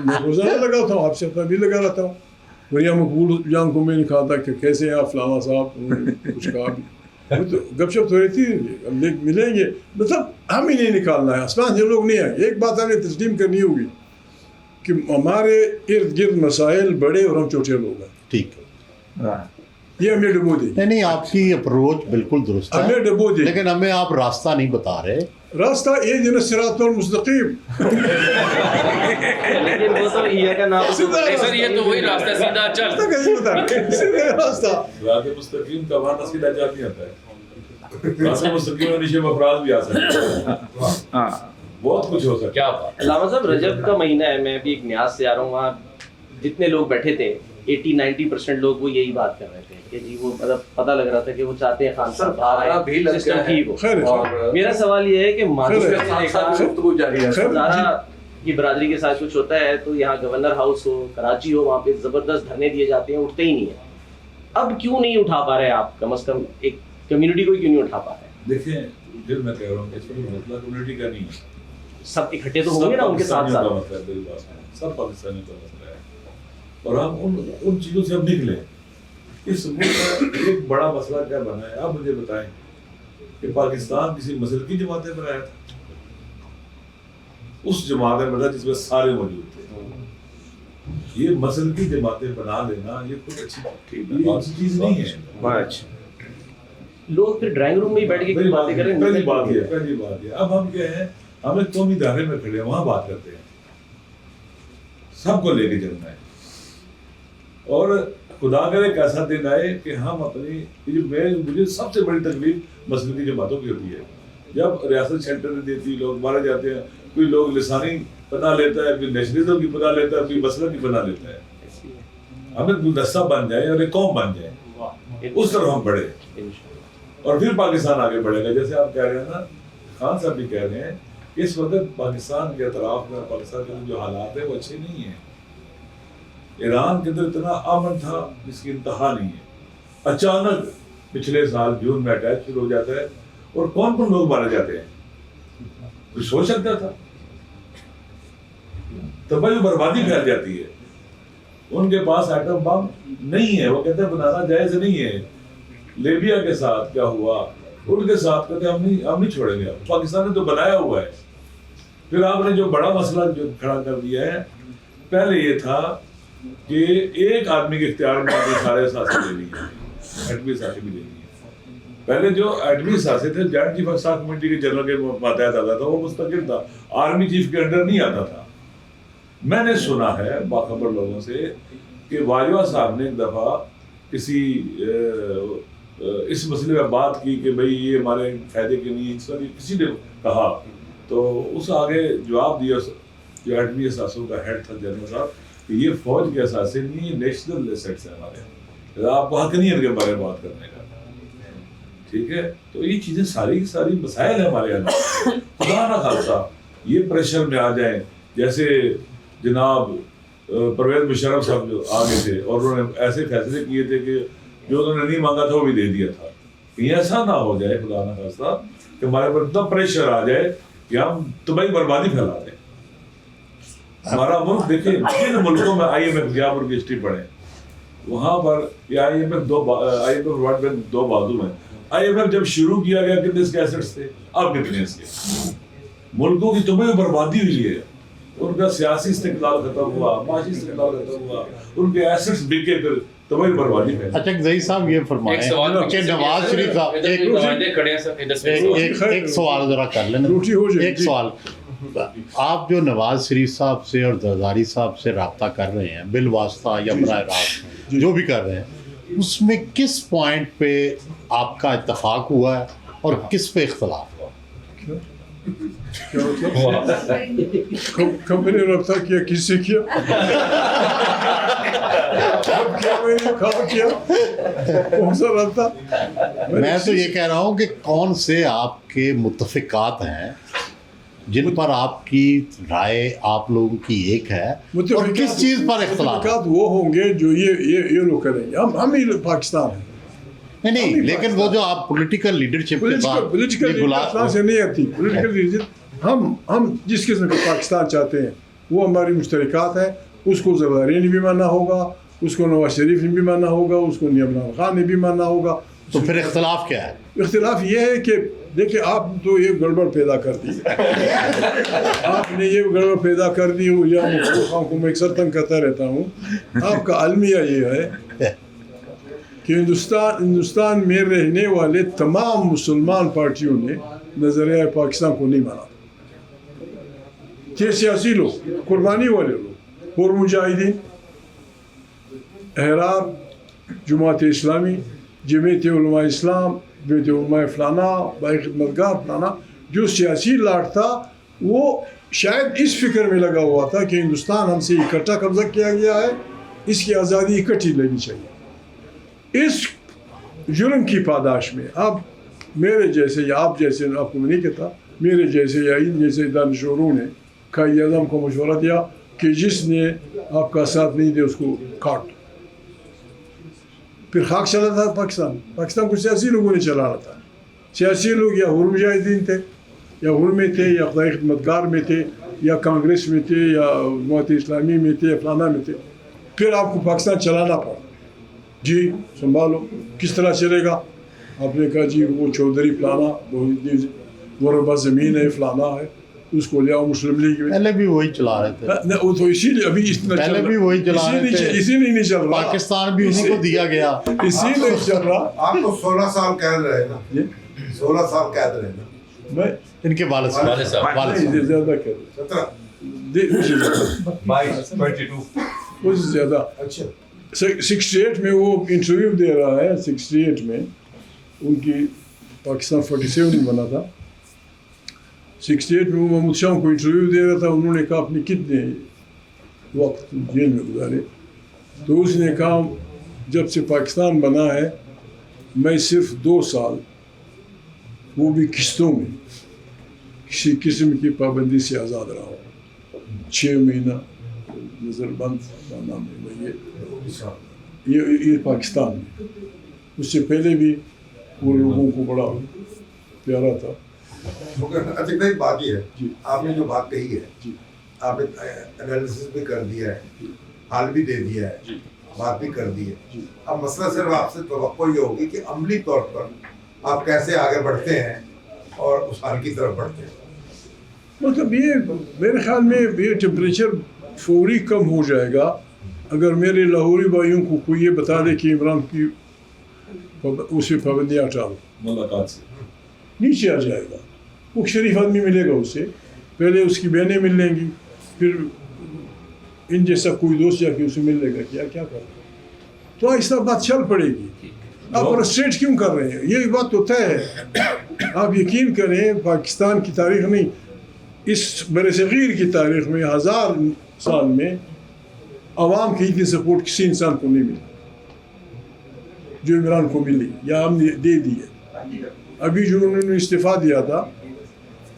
میں روزانہ لگاتا ہوں, آپ سے اپنا بھی لگا رہتا ہوں. بھیا مقبول جان کو میں نے کہا تھا کہ کیسے ہیں آپ فلانا صاحب, کچھ کہا بھی تو گپ شپ تو رہتی ہے, ہم ملیں گے, مطلب ہم ہی نہیں نکالنا ہے, آسمان سے لوگ نہیں آئے. ایک بات ہمیں تسلیم کرنی ہوگی کہ ہمارے ارد گرد مسائل بڑے اور ہم چھوٹے لوگ ہیں. ٹھیک ہے, یہ ہمیں ڈبو دے. نہیں آپ کی اپروچ بالکل درست ہے, ہمیں ڈبو دے, لیکن ہمیں آپ راستہ نہیں بتا رہے. راستہ یہ جن صراط المستقیم. لیکن وہ تو یہ کا نام سر یہ تو وہی راستہ سیدھا چل. سیدھا راستہ. صراط مستقیم کا معنی سیدھا چل نہیں آتا ہے. راستہ مستقیم میں نیچے افراد بھی آ سکتے ہیں, بہت کچھ ہو سکتا ہے. کیا بات. علامہ صاحب رجب کا مہینہ ہے, میں بھی ایک نیاز سے آ رہا ہوں, وہاں جتنے لوگ بیٹھے تھے 80-90% لوگ وہ یہی بات کر رہے تھے کہ جی وہ مطلب پتہ لگ رہا تھا کہ وہ چاہتے ہیں خان صاحب باہر بھی سسٹم ٹھیک ہو. اور میرا سوال یہ ہے کہ گفتگو جاری ہے. زارا کی برادری کے ساتھ کچھ ہوتا ہے تو یہاں گورنر ہاؤس ہو, کراچی ہو, وہاں پہ زبردست دھرنے دیے جاتے ہیں, اٹھتے ہی نہیں ہیں. اب کیوں نہیں اٹھا پا رہے آپ, کم از کم ایک کمیونٹی کو کیوں نہیں اٹھا پا رہے؟ دیکھیں پھر میں کہہ رہا ہوں کہ اس میں مسئلہ کمیونٹی کا نہیں ہے, سب اکٹھے تو ہوں گے نا ان کے ساتھ ساتھ. سب پاکستانیوں کا مسئلہ ہے, اور ہم ان چیزوں سے اب نکلیں. اس ملک کا ایک بڑا مسئلہ کیا بنا ہے, آپ مجھے بتائیں کہ پاکستان کسی مسلکی جماعتیں بنایا تھا, اس جماعت میں بنا جس میں سارے موجود تھے. یہ مسلکی جماعتیں بنا لینا یہ کوئی اچھی چیز نہیں ہے. لوگ پھر ڈرائنگ روم میں ہی بیٹھ کے کیوں باتیں کر رہے ہیں؟ پہلی بات یہ اب ہم کیا ہیں, ہم ایک قومی دائرے میں کھڑے ہیں, وہاں بات کرتے ہیں, سب کو لے کے چلنا ہے. اور خدا کرے ایک ایسا دن آئے کہ ہم اپنی مجھے سب سے بڑی تکلیف مسلکی جماعتوں کی ہوتی ہے. جب ریاست سینٹر نے دیتی, لوگ مارے جاتے ہیں, کوئی لوگ لسانی پناہ لیتا ہے, کوئی نیشنلزم کی پناہ لیتا ہے, کوئی مسئلہ کی پناہ لیتا ہے. ہمیں گلدستہ بن جائے اور ایک قوم بن جائے, اس طرح ہم بڑھے, اور پھر پاکستان آگے بڑھے گا. جیسے آپ کہہ رہے ہیں نا, خان صاحب بھی کہہ رہے ہیں کہ اس وقت پاکستان کے اطراف میں, پاکستان کے جو حالات ہیں وہ اچھے نہیں ہیں. ایران کے اندر اتنا امن تھا جس کی انتہا نہیں ہے. اچانک پچھلے سال جون میں اٹیک شروع ہو جاتا ہے, اور کون کون لوگ مارے جاتے ہیں, کوئی سوچ سکتا تھا؟ تباہی بربادی پھیل جاتی ہے. ان کے پاس ایٹم بم نہیں ہے, وہ کہتے ہیں بنانا جائز نہیں ہے. لیبیا کے ساتھ کیا ہوا, ان کے ساتھ کہتے ہیں ہم نہیں چھوڑیں گے. پاکستان نے تو بنایا ہوا ہے. پھر آپ نے جو بڑا مسئلہ جو کھڑا کر دیا ہے, پہلے یہ تھا کہ ایک آدمی کے اختیار میں سارے اثاثے لے لیے, ایٹمی اثاثے بھی لے لیے. پہلے جو ایٹمی اثاثے تھے joint chief of staff committee کے جنرل کے ماتحت آتا تھا, وہ مستقل تھا, آرمی چیف کے انڈر نہیں آتا تھا. میں نے سنا ہے باخبر لوگوں سے کہ باجوہ صاحب نے ایک دفعہ کسی اس مسئلے میں بات کی کہ بھئی یہ ہمارے فائدے کے نہیں, اس طرح کسی نے کہا, تو اس آگے جواب دیا جو ایٹمی اثاثوں کا ہیڈ تھا جنرل صاحب, کہ یہ فوج کے اثاثے نہیں, یہ نیشنل ایسیٹس ہیں ہمارے, آپ کو حق نہیں ہے ان کے بارے میں بات کرنے کا. ٹھیک ہے, تو یہ چیزیں ساری مسائل ہیں ہمارے یہاں. خدا نہ خاصہ یہ پریشر میں آ جائیں, جیسے جناب پرویز مشرف صاحب جو آگے تھے اور انہوں نے ایسے فیصلے کیے تھے کہ جو انہوں نے نہیں مانگا تھا وہ بھی دے دیا تھا. کہیں ایسا نہ ہو جائے خدا نہ خاصہ کہ ہمارے پر اتنا پریشر آ جائے کہ ہم تباہی بربادی پھیلا دیں. ہمارا ملک دیکھیں, جن ملکوں میں آئی ایم ایف گیا پر کی ہسٹری پڑھیں, وہاں پر یہ I M F world bank دو بازو ہیں. آئی ایم ایف جب شروع کیا گیا کتنے اس کے ایسٹس تھے, اب کتنے اس کے. ملکوں کی تباہی بربادی ہوئی ہے, ان کا سیاسی استقلال ختم ہوا, معاشی استقلال ختم ہوا, ان کے ایسٹس بکے, پھر تباہی بربادی میں. اچھا زئی صاحب یہ فرمائیں کہ نواز شریف صاحب ایک سوال ذرا کر لیں, ایک سوال. آپ جو نواز شریف صاحب سے اور زرداری صاحب سے رابطہ کر رہے ہیں بالواسطہ یا براہ راست جو بھی کر رہے ہیں, اس میں کس پوائنٹ پہ آپ کا اتفاق ہوا ہے اور کس پہ اختلاف ہوا؟ کب میں نے رابطہ کیا, کس سے کیا, کون سا رابطہ؟ میں تو یہ کہہ رہا ہوں کہ کون سے آپ کے متفقات ہیں جن پر آپ کی رائے آپ لوگوں کی ایک ہے, اور کس چیز پر اختلاف؟ متفقات وہ ہوں گے جو یہ لوگ کریں گے. ہم ہی پاکستان ہیں. نہیں, لیکن وہ جو آپ پولیٹیکل لیڈرشپ کے بعد پولیٹیکل لیڈرشپ سے نہیں آتی. پولیٹیکل لیڈرشپ ہم جس قسم کا پاکستان چاہتے ہیں وہ ہماری مشترکات ہیں. اس کو زرداری نے بھی ماننا ہوگا, اس کو نواز شریف نے بھی ماننا ہوگا, اس کو عمران خان نے بھی ماننا ہوگا. تو پھر اختلاف کیا ہے؟ اختلاف یہ ہے کہ دیکھیں آپ تو یہ گڑبڑ پیدا کر دی آپ نے یہ گڑبڑ پیدا کر دی ہو یا مختلف کو میں اکثر تنگ کرتا رہتا ہوں. آپ کا المیہ یہ ہے کہ ہندوستان میں رہنے والے تمام مسلمان پارٹیوں نے نظریہ پاکستان کو نہیں مانا. کہ سیاسی لوگ، قربانی والے لوگ اور مجاہدین، احرار، جماعت اسلامی، جمعیت علماء اسلام، بیت علماء فلانا، بائی خدمتگار فلانا، جو سیاسی لاٹ تھا وہ شاید اس فکر میں لگا ہوا تھا کہ ہندوستان ہم سے اکٹھا قبضہ کیا گیا ہے، اس کی آزادی اکٹھی لینی چاہیے. اس جرم کی پاداش میں اب میرے جیسے یا آپ جیسے، آپ کو میں نہیں کہتا، میرے جیسے یا ان جیسے دانشوروں نے قائد اعظم کو مشورہ دیا کہ جس نے آپ کا ساتھ نہیں دیا اس کو کاٹ. پھر خاک چلا تھا پاکستان کو سیاسی لوگوں نے چلانا تھا. سیاسی لوگ یا حر مجاہدین تھے، یا حر میں تھے، یا خدای خدمتگار میں تھے، یا کانگریس میں تھے، یا جماعت اسلامی میں تھے، یا فلانا میں تھے. پھر آپ کو پاکستان چلانا پڑا. جی سنبھالو، کس طرح چلے گا؟ آپ نے کہا جی وہ چودھری فلانا وہ ربا زمین ہے، فلانا ہے، اس کو لے آؤ مسلم لیگ میں. پہلے بھی وہی چلا رہے تھے. وہ تو اسی لیے ابھی پہلے بھی وہی چلا رہے تھے، اسی لیے نہیں چل رہا. پاکستان بھی انہیں کو دیا گیا، اسی لیے نہیں چل رہا. آپ کو 16 سال قید رہے نا، 16 سال قید رہے نا. میں ان کے والد صاحب زیادہ کر 22 زیادہ. اچھا 68 میں وہ انٹرویو دے رہا ہے. 68 میں ان کی پاکستان 47 میں بنا تھا. 68 میں وہ محمود شاہ کو انٹرویو دے رہا تھا. انہوں نے کہا آپ نے کتنے وقت جیل میں گزارے؟ تو اس نے کہا جب سے پاکستان بنا ہے میں صرف 2 سال، وہ بھی قسطوں میں، کسی قسم کی پابندی سے آزاد رہا ہوں. 6 مہینہ نظر بند نام ہے یہ پاکستان میں. اس سے پہلے بھی وہ لوگوں کو بڑا پیارا تھا. اچھا ایک بات یہ ہے، آپ نے جو بات کہی ہے آپ نے انالیسس بھی کر دیا ہے، حل بھی دے دیا ہے، بات بھی کر دی ہے. اب مسئلہ صرف آپ سے توقع یہ ہوگی کہ عملی طور پر آپ کیسے آگے بڑھتے ہیں اور اس حل کی طرف بڑھتے ہیں. مطلب یہ میرے خیال میں یہ ٹیمپریچر فوری کم ہو جائے گا اگر میرے لاہوری بھائیوں کو کوئی یہ بتا دے کہ عمران کی اسے پابندیاں ہٹا دو. ملاقات سے نیچے آ جائے گا. وہ شریف آدمی ملے گا اسے، پہلے اس کی بہنیں مل لیں گی، پھر ان جیسا کوئی دوست جا کے اسے مل لے گا کیا کرنا. تو آہستہ بات چل پڑے گی. آپ فرسٹریٹ کیوں کر رہے ہیں؟ یہ بات تو طے ہے. آپ یقین کریں پاکستان کی تاریخ نہیں، اس برصغیر کی تاریخ میں 1000 سال میں عوام کی اتنی سپورٹ کسی انسان کو نہیں ملی جو عمران کو ملی یا ہم نے دے دی ہے. ابھی جو انہوں نے استعفیٰ دیا تھا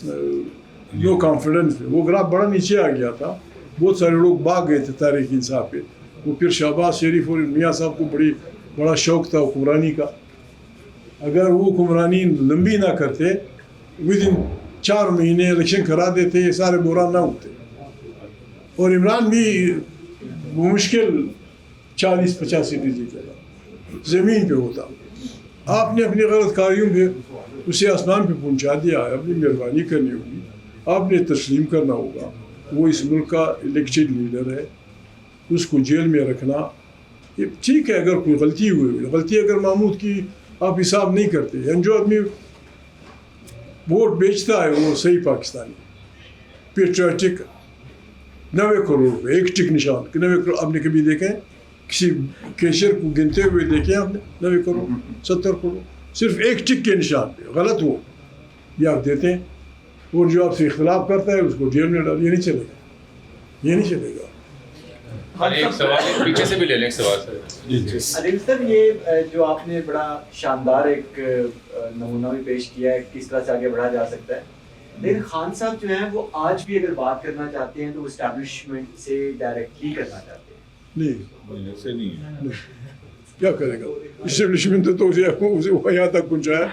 نو کانفیڈنس میں، وہ گراف بڑا نیچے آ گیا تھا. بہت سارے لوگ بھاگ گئے تھے تاریخ انصاف پہ. وہ پھر شہباز شریف اور میاں صاحب کو بڑا شوق تھا حکمرانی کا. اگر وہ حکمرانی لمبی نہ کرتے، ود ان 4 مہینے الیکشن کرا دیتے، یہ سارے بحران نہ ہوتے. اور عمران بھی مشکل 40-50 سیٹیں جیتے گا، زمین پہ ہوتا. آپ نے اپنی غلط کاریوں پہ اسے آسمان پہ پہنچا دیا ہے. اپنی مہربانی کرنی ہوگی، آپ نے تسلیم کرنا ہوگا. وہ اس ملک کا الیکٹڈ لیڈر ہے، اس کو جیل میں رکھنا یہ ٹھیک ہے. اگر کوئی غلطی ہوئی، غلطی اگر محمود کی آپ حساب نہیں کرتے، یعنی جو آدمی ووٹ بیچتا ہے وہ صحیح پاکستانی پیٹریٹک 90 کروڑ روپے ایک ٹک نشان 90 کروڑ. آپ نے کبھی دیکھیں کسی کیشر کو گنتے ہوئے دیکھیں آپ نے 90 کروڑ 70 کروڑ صرف ایک ٹک کے نشان پہ غلط ہو یہ آپ دیتے ہیں. اور جو آپ سے اختلاف کرتا ہے اس کو جیل میں ڈال. یہ نہیں چلے گا، یہ نہیں چلے گا. ایک سوال پیچھے سے بھی لے لیں. ایک سوال سر عادل صاحب، یہ جو آپ نے بڑا شاندار ایک نمونہ بھی پیش کیا ہے کس طرح سے آگے بڑھا جا سکتا ہے، لیکن خان صاحب جو ہیں وہ آج بھی اگر بات کرنا چاہتے ہیں تو اسٹیبلشمنٹ سے ڈائریکٹلی کرنا چاہتے ہیں. نہیں ایسے نہیں ہے. کیا کرے گا اسٹیبلشمنٹ تو اسے یہاں تک پہنچایا.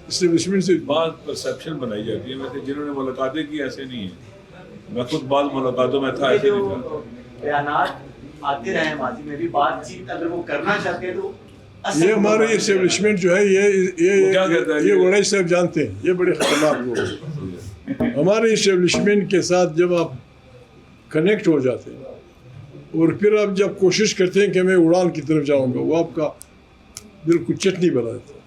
اسٹیبلشمنٹ سے بات پرسیپشن بنائی جاتی ہے. ویسے جنہوں نے ملاقاتیں کی ایسے نہیں ہیں. میں خود بعض ملاقاتوں میں تھا، ایسے نہیں تھا. بیانات آتے رہے ماضی میں بھی، بات چیت اگر وہ کرنا چاہتے ہیں تو یہ ہمارے اسٹیبلشمنٹ جو ہے یہ وڑائی صاحب جانتے ہیں یہ بڑے خطرناک لوگ ہیں. ہمارے اسٹیبلشمنٹ کے ساتھ جب آپ کنیکٹ ہو جاتے ہیں اور پھر آپ جب کوشش کرتے ہیں کہ میں اڑان کی طرف جاؤں گا, وہ آپ کا بالکل چٹنی بنا دیتا ہے.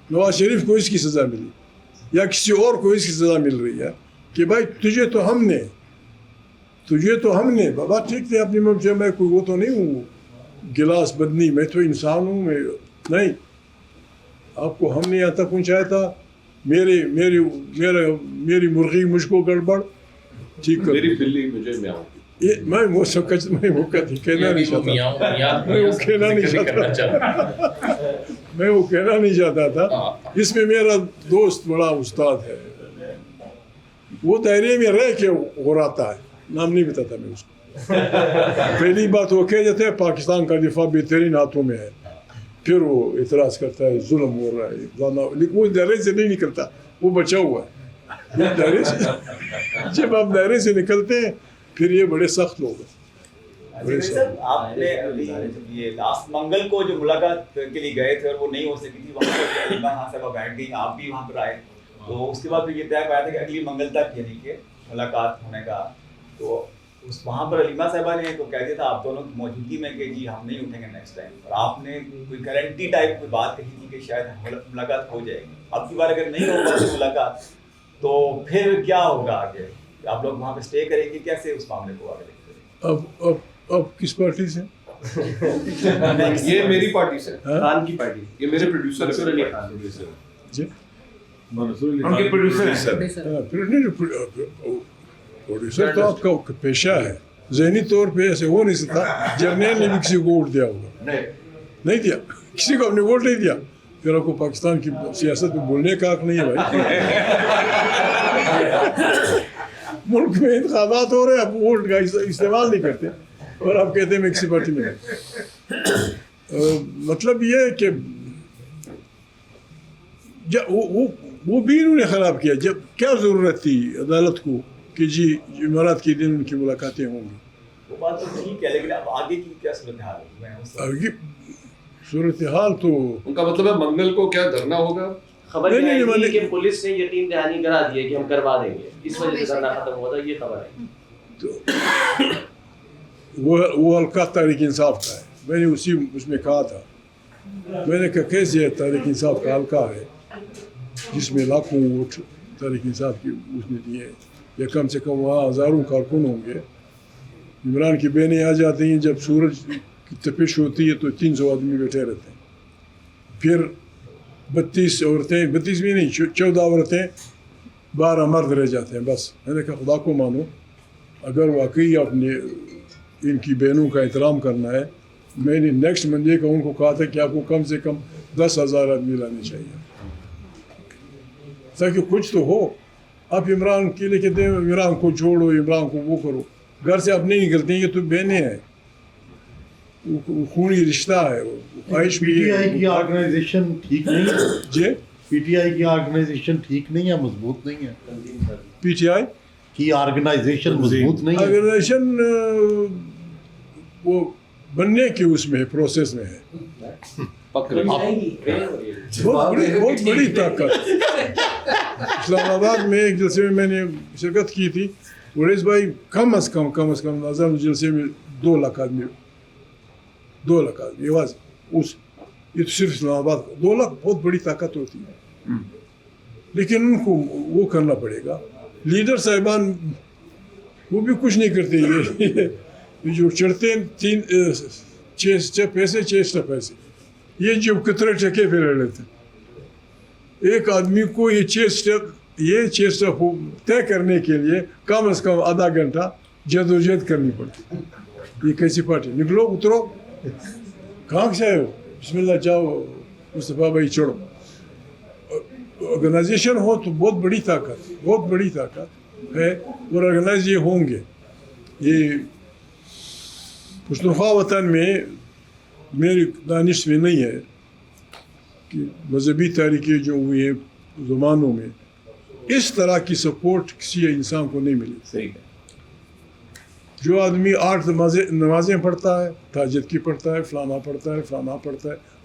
نواز شریف کو اس کی سزا ملی یا کسی اور کو اس کی سزا مل رہی ہے کہ بھائی تجھے تو ہم نے بابا ٹھیک تھے اپنی مجھے میں کوئی وہ تو نہیں ہوں گلاس بدنی, میں تو انسان ہوں, میں نہیں, آپ کو ہم نے یہاں تک پہنچایا تھا, میری مرغی مجھ کو گڑبڑ ٹھیک کر, میری بلی مجھے میاؤں میں وہ سب میں وہ کہنا نہیں چاہتا تھا. اس میں میرا دوست بڑا استاد ہے, وہ دائرے میں رہ کے غراتا ہے, نام نہیں بتاتا میں اس کو. پہلی بات وہ کہہ دیتے ہیں پاکستان کا دفاع بہترین ہاتھوں میں ہے, پھر وہ اعتراض کرتا ہے ظلم ہو رہا ہے, لیکن وہ دائرے سے نہیں نکلتا, وہ بچا ہوا ہے دائرے سے. جب آپ دائرے سے نکلتے ہیں پھر یہ بڑے سخت لوگ ہیں. آپ نے یہ لاسٹ منگل کو جو ملاقات کے لیے گئے تھے اور وہ نہیں ہو سکی تھی, وہاں پر علیمہ خان صاحبہ بیٹھ گئی, آپ بھی وہاں پر آئے, تو اس کے بعد پھر یہ طے پایا تھا کہ اگلی منگل تک یعنی کہ ملاقات ہونے کا. تو وہاں پر علیمہ صاحبہ نے تو کہہ دیا تھا آپ دونوں کی موجودگی میں کہ جی ہم نہیں اٹھیں گے نیکسٹ ٹائم, اور آپ نے کوئی گارنٹی ٹائپ کوئی بات کہی تھی کہ شاید ملاقات ہو جائے گی. اب کی بار اگر نہیں ہوگا ملاقات تو پھر کیا ہوگا آگے, آپ لوگ وہاں پہ اسٹے کریں گے, کیسے اس معاملے کو آگے لے کریں؟ اب کس پارٹی سے؟ یہ میری پارٹی سے, خان کی پارٹی, یہ میرے پروڈیوسر منصور علی خان جی پروڈیوسر تو آپ کا پیشہ ہے, ذہنی طور پہ ایسے ہو نہیں سکتا. جرنیل نے بھی کسی کو ووٹ دیا ہوگا, نہیں دیا, کسی کو ہم نے ووٹ نہیں دیا, پھر آپ کو پاکستان کی سیاست میں بولنے کا حق نہیں ہے بھائی. ملک میں انتخابات ہو رہے ہیں, آپ ووٹ کا استعمال نہیں کرتے اور آپ کہتے ہیں میں کسی پارٹی میں. مطلب یہ ہے کہ وہ بھی انہوں نے خراب کیا. جب کیا ضرورت تھی عدالت کو کہ جی جمعرات کے دن ان کی ملاقاتیں ہوں گی؟ وہ بات تو ٹھیک ہے, لیکن اب آگے کی کیا صورتحال ہے؟ آگے صورتحال تو ان کا مطلب ہے منگل کو کیا دھرنا ہوگا. خبر یہ آئی تھی کہ پولیس نے یقین دہانی کرا دی ہے کہ ہم کروا دیں گے, اس وجہ سے دھرنا ختم ہوا تھا, یہ خبر ہے. تو وہ حلقہ تحریک انصاف کا ہے. میں نے اس میں کہا تھا, میں نے کہا کیسے تحریک انصاف کا حلقہ ہے جس میں لاکھوں ووٹ تحریک انصاف کی اس نے دیے, یا کم سے کم وہاں ہزاروں کارکن ہوں گے. عمران کی بہنیں آ جاتی ہیں, جب سورج کی تپش ہوتی ہے تو 300 آدمی بیٹھے رہتے ہیں. پھر 32 عورتیں, 32 بھی نہیں 14 عورتیں, 12 مرد رہ جاتے ہیں بس. میں نے کہا خدا کو مانو, اگر واقعی آپ نے ان کی بہنوں کا احترام کرنا ہے, میں نے نیکسٹ منڈے کا ان کو کہا تھا کہ آپ کو کم سے کم 10,000 آدمی لانے چاہیے تاکہ کچھ تو ہو. آپ عمران کے لیے کہتے ہیں عمران کو چھوڑو, عمران کو وہ کرو, گھر سے آپ نہیں نکلتے ہیں, یہ تو بہنیں ہیں, خونی رشتہ ہے. خواہش بھی پی ٹی آئی کی آرگنائزیشن ٹھیک نہیں ہے جی, پی ٹی آئی کی آرگنائزیشن ٹھیک نہیں ہے, مضبوط نہیں ہے. پی ٹی آئی کی آرگنائزیشن مضبوط نہیں ہے. آرگنائزیشن وہ بننے کی اس میں پروسیس میں ہے. بہت بڑی طاقت. اسلام آباد میں ایک جلسے میں نے شرکت کی تھی. وریز بھائی کم از کم نظام جلسے میں 2 لاکھ آدمی آواز اس, یہ تو صرف اسلام آباد 2 لاکھ بہت بڑی طاقت ہوتی ہے. لیکن ان کو وہ کرنا پڑے گا. لیڈر صاحبان وہ بھی کچھ نہیں کرتے. یہ جو چڑھتے ہیں 6 پیسے, یہ جو کتنے ٹکے پہ لے لیتے ہیں. ایک آدمی کو یہ 6 اسٹیپ طے کرنے کے لیے کم از کم آدھا گھنٹہ جدوجہد کرنی پڑتی. یہ کیسی پارٹی؟ نکلو اترو, کہاں سے آئے ہو, بسم اللہ جاؤ مصطفیٰ بھائی چڑھو. آرگنائزیشن ہو تو بہت بڑی طاقت ہے, اور آرگنائز یہ ہوں گے. یہ پختونخوا وطن میں میری دانش میں نہیں ہے کہ مذہبی تحریکیں جو ہوئی ہیں زمانوں میں اس طرح کی سپورٹ کسی انسان کو نہیں ملی. صحیح ہے. جو آدمی 8 نمازیں پڑھتا ہے, تہجد کی پڑھتا ہے, فلانا پڑھتا ہے,